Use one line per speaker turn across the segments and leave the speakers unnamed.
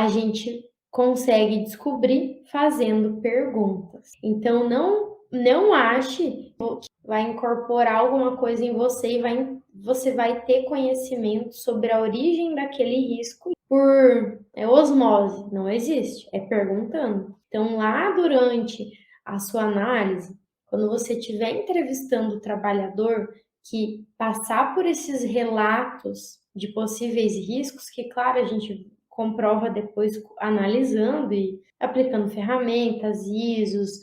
a gente consegue descobrir fazendo perguntas. Então, não ache que vai incorporar alguma coisa em você e você vai ter conhecimento sobre a origem daquele risco por osmose. Não existe, é perguntando. Então, lá durante a sua análise, quando você estiver entrevistando o trabalhador, que passar por esses relatos de possíveis riscos, que, claro, a gente comprova depois analisando e aplicando ferramentas, ISOs,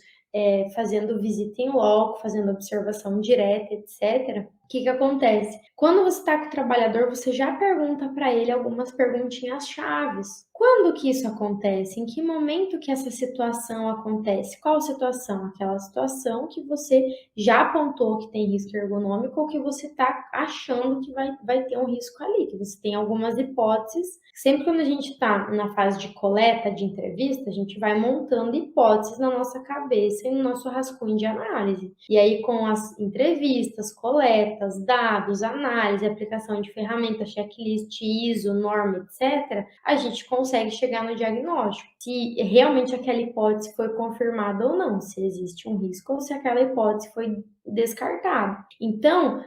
fazendo visita em loco, fazendo observação direta, etc. O que acontece? Quando você está com o trabalhador, você já pergunta para ele algumas perguntinhas chaves. Quando que isso acontece? Em que momento que essa situação acontece? Qual situação? Aquela situação que você já apontou que tem risco ergonômico ou que você está achando que vai ter um risco ali, que você tem algumas hipóteses. Sempre quando a gente está na fase de coleta, de entrevista, a gente vai montando hipóteses na nossa cabeça e no nosso rascunho de análise. E aí, com as entrevistas, coletas, dados, análise, aplicação de ferramentas, checklist, ISO, norma, etc., a gente consegue chegar no diagnóstico. Se realmente aquela hipótese foi confirmada ou não, se existe um risco ou se aquela hipótese foi descartada. Então,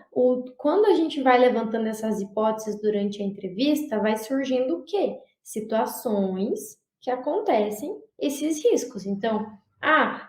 quando a gente vai levantando essas hipóteses durante a entrevista, vai surgindo o quê? Situações que acontecem esses riscos. Então,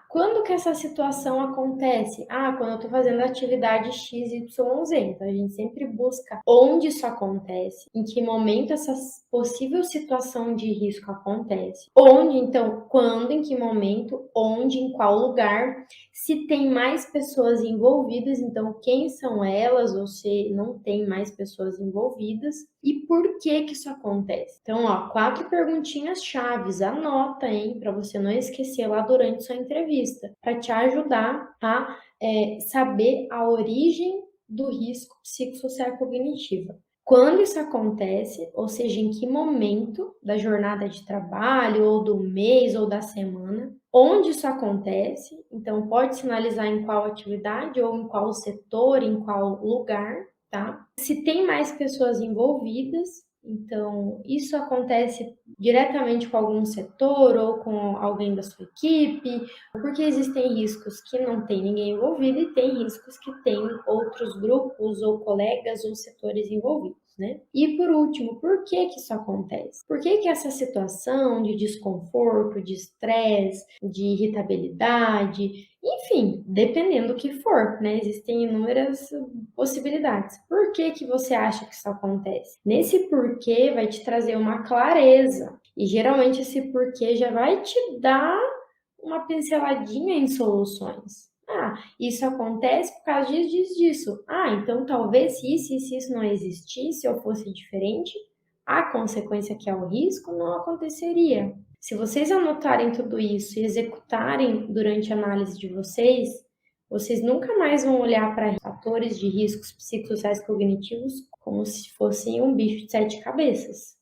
quando que essa situação acontece? Quando eu estou fazendo atividade XYZ. Então, a gente sempre busca onde isso acontece, em que momento essa possível situação de risco acontece. Onde, então, quando, em que momento, onde, em qual lugar, se tem mais pessoas envolvidas, então quem são elas, ou se não tem mais pessoas envolvidas, e por que isso acontece. Então, 4 perguntinhas chaves, anota, para você não esquecer lá durante sua entrevista, para te ajudar a saber a origem do risco psicossocial cognitivo. Quando isso acontece, ou seja, em que momento da jornada de trabalho, ou do mês, ou da semana, onde isso acontece, então pode sinalizar em qual atividade, ou em qual setor, em qual lugar, tá? Se tem mais pessoas envolvidas, então isso acontece diretamente com algum setor ou com alguém da sua equipe, porque existem riscos que não tem ninguém envolvido e tem riscos que tem outros grupos ou colegas ou setores envolvidos, né? E por último, por que isso acontece? Por que essa situação de desconforto, de estresse, de irritabilidade, enfim, dependendo do que for, né? Existem inúmeras possibilidades. Por que você acha que isso acontece? Nesse porquê vai te trazer uma clareza. E geralmente esse porquê já vai te dar uma pinceladinha em soluções. Isso acontece por causa disso. Então talvez se isso não existisse ou fosse diferente, a consequência que é o risco não aconteceria. Se vocês anotarem tudo isso e executarem durante a análise de vocês nunca mais vão olhar para fatores de riscos psicossociais cognitivos como se fossem um bicho de 7 cabeças.